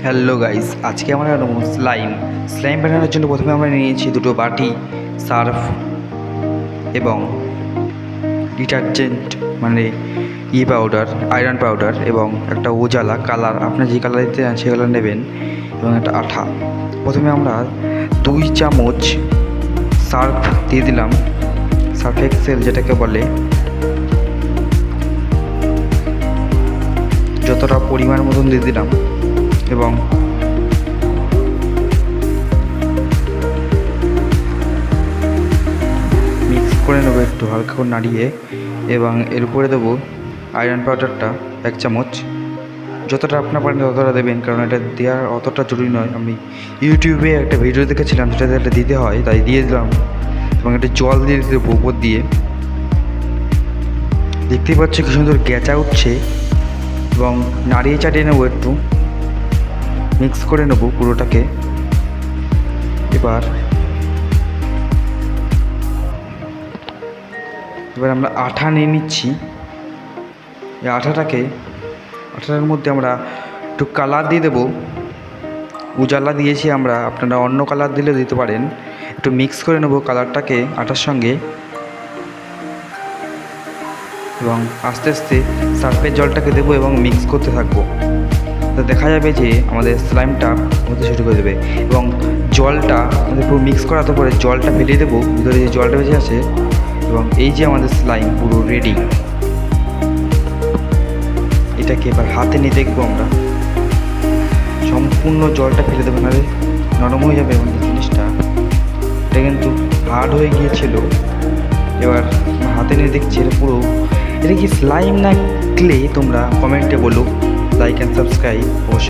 Hello guys, আজকে আমরা বানাবো স্লাইম বানানোর জন্য প্রথমে আমরা নিয়েছি দুটো বাটি, সার্ফ এবং ডিটারজেন্ট মানে পাউডার, আয়রন পাউডার এবং একটা উজালা কালার, আপনার যে কালার দিতে চান সে কালার নেবেন এবং একটা আঠা। প্রথমে আমরা 2 চামচ সার্ফ দিয়ে দিলাম, সার্ফ এক্সেল যেটাকে বলে। যতটা পরিমাণ মতন দিয়ে দিলাম এবং মিক্স করে নেবো একটু হালকা করে নাড়িয়ে, এবং এর উপরে দেবো আয়রন পাউডারটা 1 চামচ। যতটা আপনার পারেন ততটা দেবেন, কারণ এটা দেওয়ার অতটা জরুরি নয়। আমি ইউটিউবে একটা ভিডিও দেখেছিলাম যেটাতে এটা দিতে হয়, তাই দিয়ে দিলাম। এবং একটা জল দিয়ে দেবো উপর দিয়ে। দেখতেই পাচ্ছ কি সুন্দর গ্যাঁচা উঠছে, এবং নাড়িয়ে চাটিয়ে নেবো, একটু মিক্স করে নেবো পুরোটাকে। এবার আমরা আঠা নিয়ে নিচ্ছি। এই আঠাটার মধ্যে আমরা একটু কালার দিয়ে দেবো। উজালা দিয়েছি আমরা, আপনারা অন্য কালার দিলে দিতে পারেন। একটু মিক্স করে নেবো কালারটাকে আটার সঙ্গে, এবং আস্তে আস্তে সার্ফের জলটাকে দেবো এবং মিক্স করতে থাকবো। তো দেখা যাবে যে আমাদের স্লাইমটা হতে শুরু করে দেবে, এবং জলটা আমাদের পুরো মিক্স করাতে পরে জলটা ফেলিয়ে দেবো, ভিতরে যে জলটা বেঁচে আছে। এবং এই যে আমাদের স্লাইম পুরো রেডি। এটাকে এবার হাতে নিয়ে দেখবো আমরা। সম্পূর্ণ জলটা ফেলে দেবো, নাহলে নরম হয়ে যাবে আমাদের জিনিসটা। এটা কিন্তু হার্ড হয়ে গিয়েছিল। এবার হাতে নিয়ে দেখছি এটা পুরো, এটা কি স্লাইম না ক্লে? তোমরা কমেন্টে বলো। লাইক অ্যান্ড সাবস্ক্রাইব অবশ্যই।